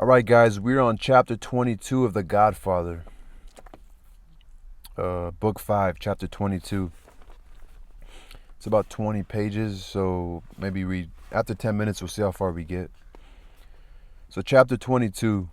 Alright, guys, we're on chapter 22 of The Godfather. Book 5, chapter 22. It's about 20 pages, so maybe after 10 minutes, we'll see how far we get. So, chapter 22.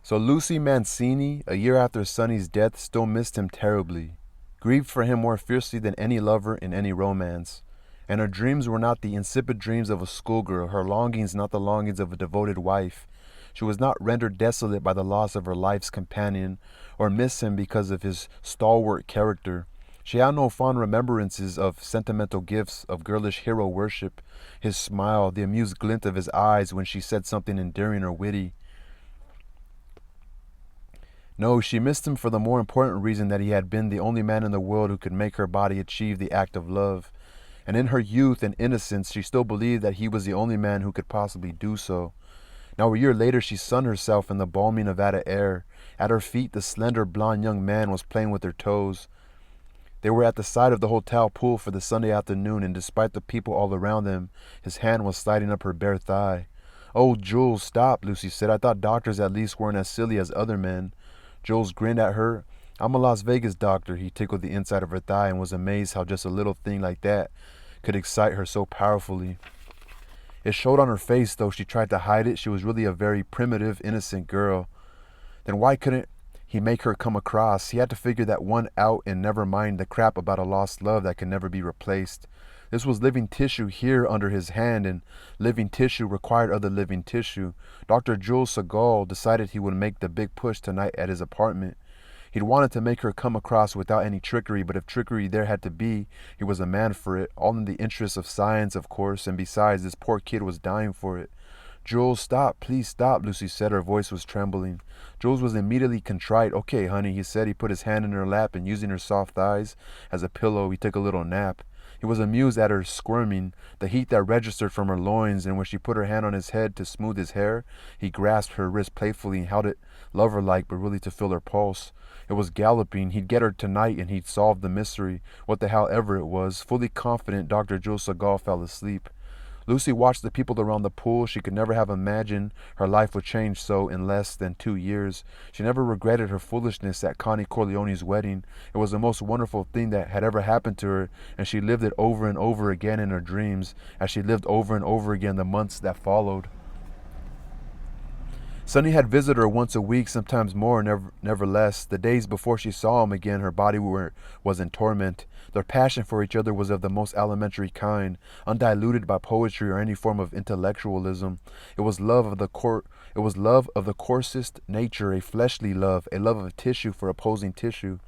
So, Lucy Mancini, a year after Sonny's death, still missed him terribly, grieved for him more fiercely than any lover in any romance. And her dreams were not the insipid dreams of a schoolgirl, her longings not the longings of a devoted wife. She was not rendered desolate by the loss of her life's companion, or missed him because of his stalwart character. She had no fond remembrances of sentimental gifts, of girlish hero worship, his smile, the amused glint of his eyes when she said something endearing or witty. No, she missed him for the more important reason that he had been the only man in the world who could make her body achieve the act of love. And in her youth and innocence, she still believed that he was the only man who could possibly do so. Now, a year later, she sunned herself in the balmy Nevada air. At her feet, the slender, blond young man was playing with her toes. They were at the side of the hotel pool for the Sunday afternoon, and despite the people all around them, his hand was sliding up her bare thigh. "Oh, Jules, stop," Lucy said. "I thought doctors at least weren't as silly as other men." Jules grinned at her. "I'm a Las Vegas doctor." He tickled the inside of her thigh and was amazed how just a little thing like that could excite her so powerfully. It showed on her face, though she tried to hide it. She was really a very primitive, innocent girl. Then why couldn't he make her come across? He had to figure that one out and never mind the crap about a lost love that can never be replaced. This was living tissue here under his hand, and living tissue required other living tissue. Dr. Jules Segal decided he would make the big push tonight at his apartment. He'd wanted to make her come across without any trickery, but if trickery there had to be, he was a man for it, all in the interests of science, of course, and besides, this poor kid was dying for it. "Jules, stop, please stop," Lucy said. Her voice was trembling. Jules was immediately contrite. "Okay, honey," he said. He put his hand in her lap, and using her soft thighs as a pillow, he took a little nap. He was amused at her squirming, the heat that registered from her loins, and when she put her hand on his head to smooth his hair, he grasped her wrist playfully and held it lover-like, but really to feel her pulse. It was galloping. He'd get her tonight, and he'd solve the mystery, what the hell ever it was. Fully confident, Dr. Jules Segal fell asleep. Lucy watched the people around the pool. She could never have imagined her life would change so in less than 2 years. She never regretted her foolishness at Connie Corleone's wedding. It was the most wonderful thing that had ever happened to her, and she lived it over and over again in her dreams, as she lived over and over again the months that followed. Sonny had visited her once a week, sometimes more, never less. The days before she saw him again, her body was in torment. Their passion for each other was of the most elementary kind, undiluted by poetry or any form of intellectualism. It was love of the coarsest nature, a fleshly love, a love of tissue for opposing tissue.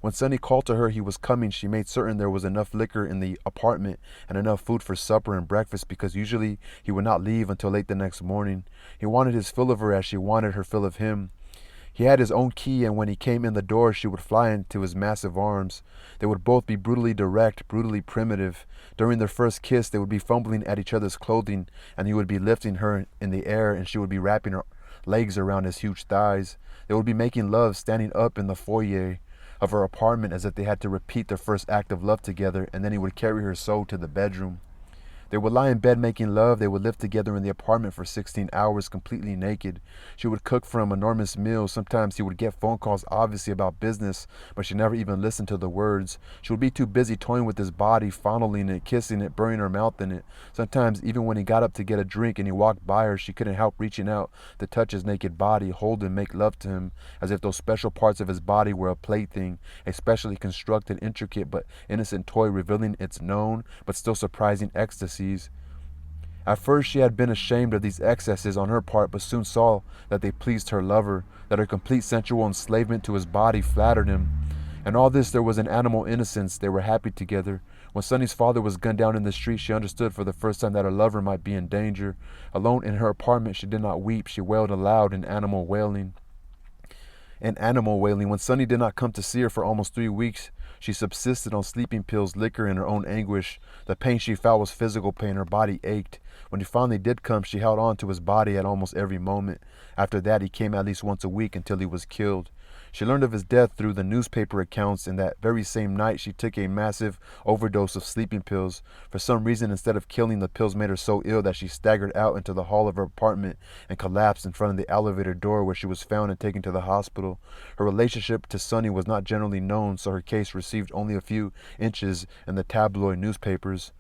When Sonny called to her he was coming, she made certain there was enough liquor in the apartment and enough food for supper and breakfast, because usually he would not leave until late the next morning. He wanted his fill of her as she wanted her fill of him. He had his own key, and when he came in the door, she would fly into his massive arms. They would both be brutally direct, brutally primitive. During their first kiss, they would be fumbling at each other's clothing, and he would be lifting her in the air, and she would be wrapping her legs around his huge thighs. They would be making love standing up in the foyer of her apartment as if they had to repeat their first act of love together, and then he would carry her so to the bedroom. They would lie in bed making love. They would live together in the apartment for 16 hours completely naked. She would cook for him enormous meals. Sometimes he would get phone calls obviously about business, but she never even listened to the words. She would be too busy toying with his body, fondling it, kissing it, burying her mouth in it. Sometimes even when he got up to get a drink and he walked by her, she couldn't help reaching out to touch his naked body, hold him, make love to him, as if those special parts of his body were a plaything, a specially constructed, intricate but innocent toy revealing its known but still surprising ecstasy. At first she had been ashamed of these excesses on her part, but soon saw that they pleased her lover, that her complete sensual enslavement to his body flattered him. In all this there was an animal innocence. They were happy together. When Sonny's father was gunned down in the street, she understood for the first time that her lover might be in danger. Alone in her apartment, she did not weep. She wailed aloud in animal wailing. When Sonny did not come to see her for almost 3 weeks, she subsisted on sleeping pills, liquor, and her own anguish. The pain she felt was physical pain. Her body ached. When he finally did come, she held on to his body at almost every moment. After that, he came at least once a week until he was killed. She learned of his death through the newspaper accounts, and that very same night she took a massive overdose of sleeping pills. For some reason, instead of killing, the pills made her so ill that she staggered out into the hall of her apartment and collapsed in front of the elevator door, where she was found and taken to the hospital. Her relationship to Sonny was not generally known, so her case received only a few inches in the tabloid newspapers.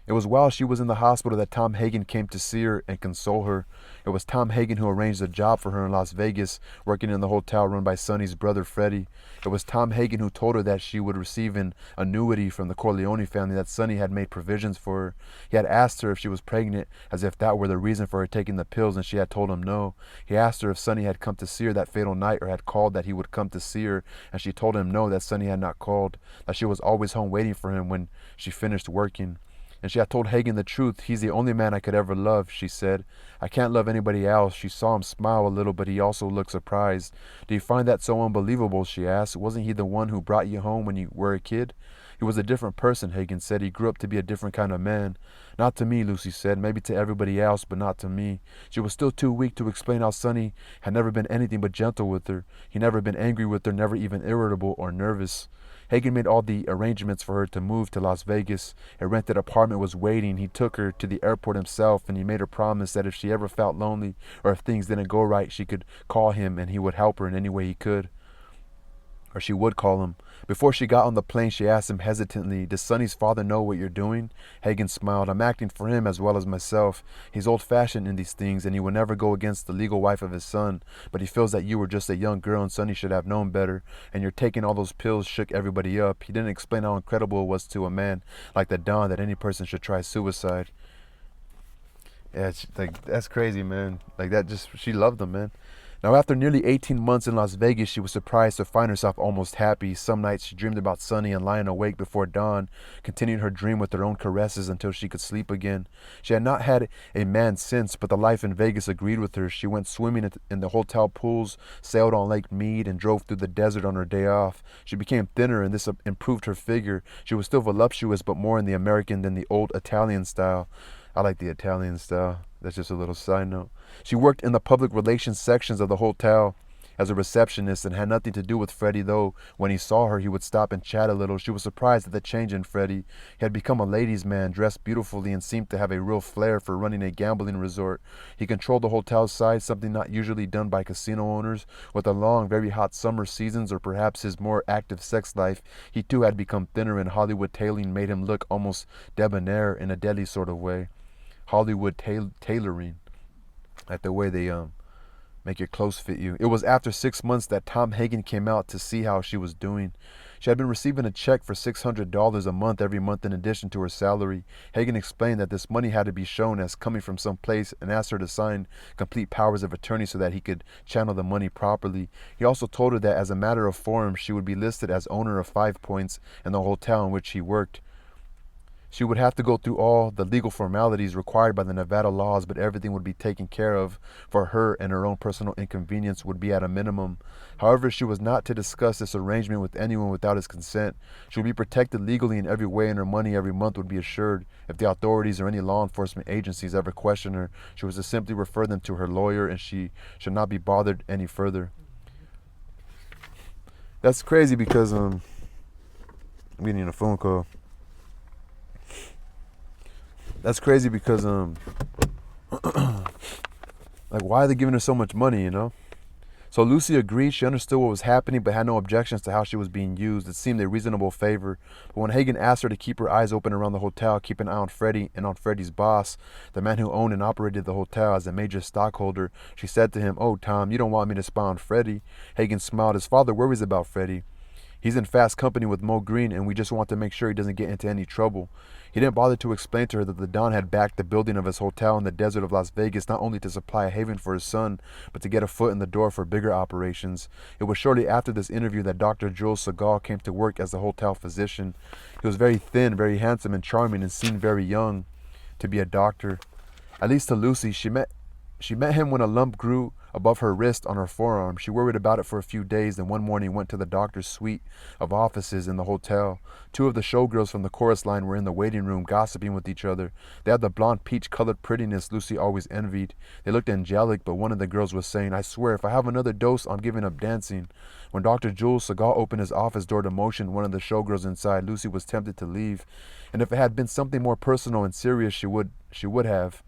It was while she was in the hospital that Tom Hagen came to see her and console her. It was Tom Hagen who arranged a job for her in Las Vegas, working in the hotel run by Sonny's brother Freddie. It was Tom Hagen who told her that she would receive an annuity from the Corleone family, that Sonny had made provisions for her. He had asked her if she was pregnant, as if that were the reason for her taking the pills, and she had told him no. He asked her if Sonny had come to see her that fatal night, or had called that he would come to see her, and she told him no, that Sonny had not called, that she was always home waiting for him when she finished working. And she had told Hagen the truth. He's the only man I could ever love, she said. I can't love anybody else. She saw him smile a little, but he also looked surprised. Do you find that so unbelievable, she asked. Wasn't he the one who brought you home when you were a kid? He was a different person, Hagen said. He grew up to be a different kind of man. Not to me, Lucy said. Maybe to everybody else, but not to me. She was still too weak to explain how Sonny had never been anything but gentle with her. He never been angry with her, never even irritable or nervous. Hagen made all the arrangements for her to move to Las Vegas. A rented apartment was waiting. He took her to the airport himself, and he made her promise that if she ever felt lonely or if things didn't go right, she could call him and he would help her in any way he could. Or she would call him. Before she got on the plane, she asked him hesitantly, does Sonny's father know what you're doing? Hagen smiled. I'm acting for him as well as myself. He's old-fashioned in these things, and he will never go against the legal wife of his son, but he feels that you were just a young girl and Sonny should have known better, and your taking all those pills shook everybody up. He didn't explain how incredible it was to a man like the Don that any person should try suicide. Yeah, it's like, that's crazy, man. Like, that just, she loved him, man. Now, after nearly 18 months in Las Vegas, she was surprised to find herself almost happy. Some nights she dreamed about Sonny, and lying awake before dawn, continued her dream with her own caresses until she could sleep again. She had not had a man since, but the life in Vegas agreed with her. She went swimming in the hotel pools, sailed on Lake Mead, and drove through the desert on her day off. She became thinner, and this improved her figure. She was still voluptuous, but more in the American than the old Italian style. I like the Italian style. That's just a little side note. She worked in the public relations sections of the hotel as a receptionist and had nothing to do with Freddie, though when he saw her, he would stop and chat a little. She was surprised at the change in Freddie. He had become a ladies' man, dressed beautifully, and seemed to have a real flair for running a gambling resort. He controlled the hotel side, something not usually done by casino owners. With the long, very hot summer seasons, or perhaps his more active sex life, he too had become thinner, and Hollywood tailoring made him look almost debonair in a deadly sort of way. Hollywood tailoring, like the way they make your clothes fit you. It was after 6 months that Tom Hagen came out to see how she was doing. She had been receiving a check for $600 a month every month in addition to her salary. Hagen explained that this money had to be shown as coming from some place and asked her to sign complete powers of attorney so that he could channel the money properly. He also told her that as a matter of form, she would be listed as owner of 5 Points in the hotel in which he worked. She would have to go through all the legal formalities required by the Nevada laws, but everything would be taken care of for her, and her own personal inconvenience would be at a minimum. However, she was not to discuss this arrangement with anyone without his consent. She would be protected legally in every way, and her money every month would be assured. If the authorities or any law enforcement agencies ever questioned her, she was to simply refer them to her lawyer, and she should not be bothered any further. That's crazy because I'm getting a phone call. That's crazy because, like, why are they giving her so much money, you know? So Lucy agreed. She understood what was happening, but had no objections to how she was being used. It seemed a reasonable favor. But when Hagen asked her to keep her eyes open around the hotel, keep an eye on Freddie and on Freddie's boss, the man who owned and operated the hotel as a major stockholder, she said to him, "Oh, Tom, you don't want me to spy on Freddie?" Hagen smiled. His father worries about Freddie. He's in fast company with Mo Green, and we just want to make sure he doesn't get into any trouble. He didn't bother to explain to her that the Don had backed the building of his hotel in the desert of Las Vegas not only to supply a haven for his son, but to get a foot in the door for bigger operations. It was shortly after this interview that Dr. Jules Segal came to work as the hotel physician. He was very thin, very handsome and charming, and seemed very young to be a doctor. At least to Lucy, she met him when a lump grew above her wrist on her forearm. She worried about it for a few days, then one morning went to the doctor's suite of offices in the hotel. Two of the showgirls from the chorus line were in the waiting room gossiping with each other. They had the blonde peach-colored prettiness Lucy always envied. They looked angelic, but one of the girls was saying, "I swear, if I have another dose, I'm giving up dancing." When Dr. Jules Segal opened his office door to motion one of the showgirls inside, Lucy was tempted to leave. And if it had been something more personal and serious, she would have.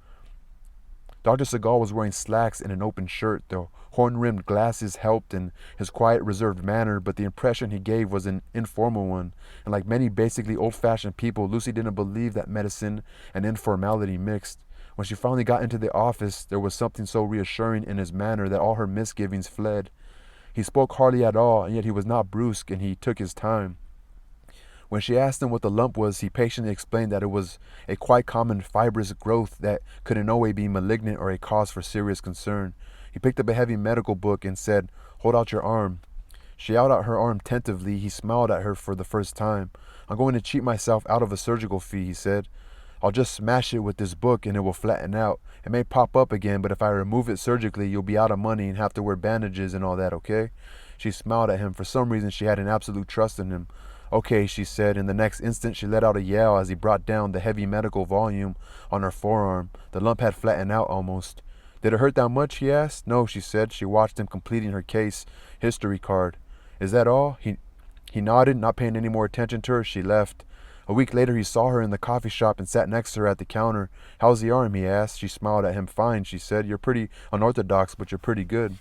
Dr. Segal was wearing slacks and an open shirt. The horn-rimmed glasses helped in his quiet, reserved manner, but the impression he gave was an informal one. And like many basically old-fashioned people, Lucy didn't believe that medicine and informality mixed. When she finally got into the office, there was something so reassuring in his manner that all her misgivings fled. He spoke hardly at all, and yet he was not brusque, and he took his time. When she asked him what the lump was, he patiently explained that it was a quite common fibrous growth that could in no way be malignant or a cause for serious concern. He picked up a heavy medical book and said, "Hold out your arm." She held out her arm tentatively. He smiled at her for the first time. "I'm going to cheat myself out of a surgical fee," he said. "I'll just smash it with this book and it will flatten out. It may pop up again, but if I remove it surgically, you'll be out of money and have to wear bandages and all that, okay?" She smiled at him. For some reason, she had an absolute trust in him. "Okay," she said. In the next instant, she let out a yell as he brought down the heavy medical volume on her forearm. The lump had flattened out almost. "Did it hurt that much?" he asked. "No," she said. She watched him completing her case history card. "Is that all?" He nodded, not paying any more attention to her. She left. A week later, he saw her in the coffee shop and sat next to her at the counter. "How's the arm?" he asked. She smiled at him. "Fine," she said. "You're pretty unorthodox, but you're pretty good."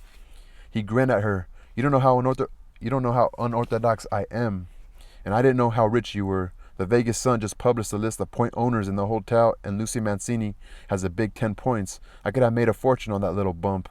He grinned at her. You don't know how unorthodox I am. And I didn't know how rich you were. The Vegas Sun just published a list of point owners in the hotel, and Lucy Mancini has a big 10 points. I could have made a fortune on that little bump."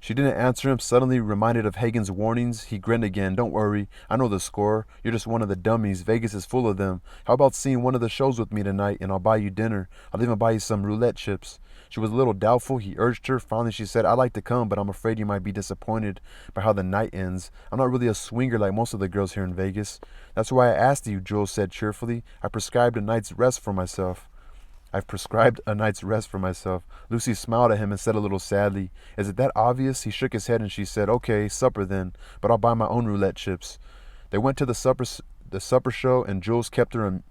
She didn't answer him. Suddenly reminded of Hagen's warnings, he grinned again. "Don't worry. I know the score. You're just one of the dummies. Vegas is full of them. How about seeing one of the shows with me tonight, and I'll buy you dinner. I'll even buy you some roulette chips." She was a little doubtful. He urged her. Finally, she said, "I'd like to come, but I'm afraid you might be disappointed by how the night ends. I'm not really a swinger like most of the girls here in Vegas." "That's why I asked you," Jules said cheerfully. I've prescribed a night's rest for myself." Lucy smiled at him and said a little sadly, "Is it that obvious?" He shook his head and she said, "Okay, supper then, but I'll buy my own roulette chips." They went to the supper show, and Jules kept her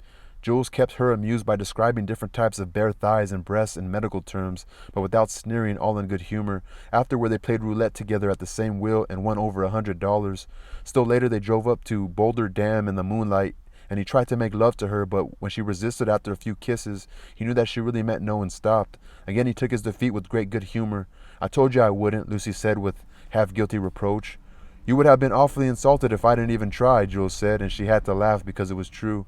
amused by describing different types of bare thighs and breasts in medical terms, but without sneering, all in good humor. Afterward, they played roulette together at the same wheel and won over $100. Still later, they drove up to Boulder Dam in the moonlight, and he tried to make love to her, but when she resisted after a few kisses, he knew that she really meant no and stopped. Again, he took his defeat with great good humor. "I told you I wouldn't," Lucy said with half-guilty reproach. "You would have been awfully insulted if I didn't even try," Jules said, and she had to laugh because it was true.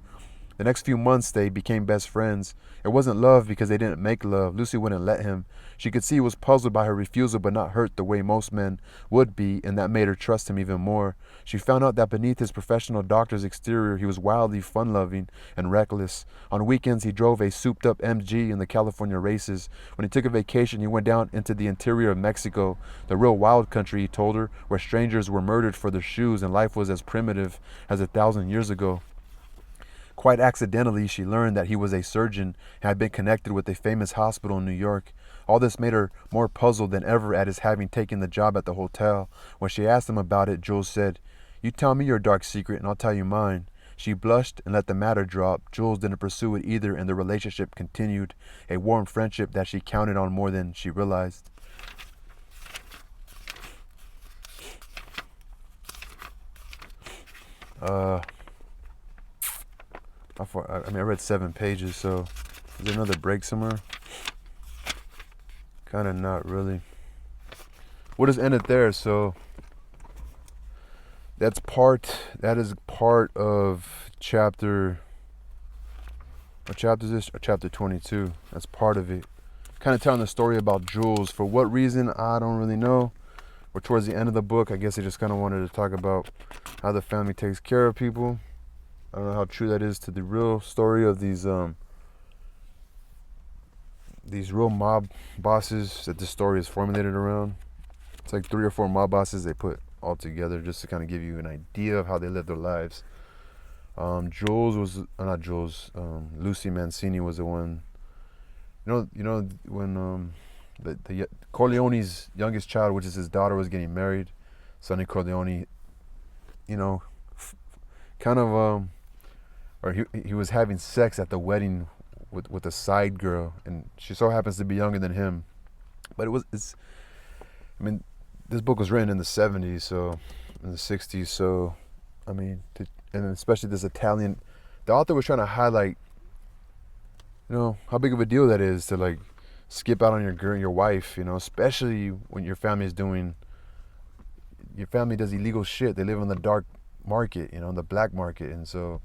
The next few months, they became best friends. It wasn't love because they didn't make love. Lucy wouldn't let him. She could see he was puzzled by her refusal but not hurt the way most men would be, and that made her trust him even more. She found out that beneath his professional doctor's exterior, he was wildly fun-loving and reckless. On weekends, he drove a souped-up MG in the California races. When he took a vacation, he went down into the interior of Mexico, the real wild country, he told her, where strangers were murdered for their shoes and life was as primitive as 1,000 years ago. Quite accidentally, she learned that he was a surgeon and had been connected with a famous hospital in New York. All this made her more puzzled than ever at his having taken the job at the hotel. When she asked him about it, Jules said, "You tell me your dark secret and I'll tell you mine." She blushed and let the matter drop. Jules didn't pursue it either, and the relationship continued, a warm friendship that she counted on more than she realized. I read 7 pages, so is there another break somewhere? Kind of not really. We'll just end it there. So that is part of chapter. What chapter is this? Chapter 22. That's part of it. Kind of telling the story about Jules. For what reason, I don't really know. We're towards the end of the book. I guess they just kind of wanted to talk about how the family takes care of people. I don't know how true that is to the real story of these real mob bosses that this story is formulated around. It's like 3 or 4 mob bosses they put all together just to kind of give you an idea of how they live their lives. Lucy Mancini was the one when the Corleone's youngest child, which is his daughter, was getting married. Sonny Corleone, you know, kind of or he was having sex at the wedding with a side girl, and she so happens to be younger than him. But it's I mean, this book was written in the 70s, so in the 60s, so I mean, and especially this Italian, the author was trying to highlight, how big of a deal that is to like skip out on your girl, your wife, especially when your family does illegal shit. They live on the dark market, the black market, and so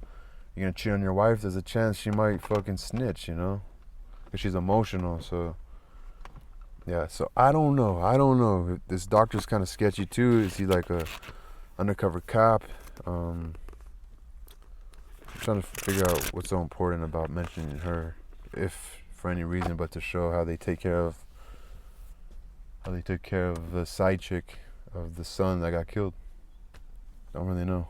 you're gonna cheat on your wife. There's a chance she might fucking snitch, because she's emotional. So yeah, so I don't know. This doctor's kind of sketchy too. Is he like a undercover cop? I'm trying to figure out what's so important about mentioning her, if for any reason but to show how they take care of the side chick of the son that got killed. Don't really know.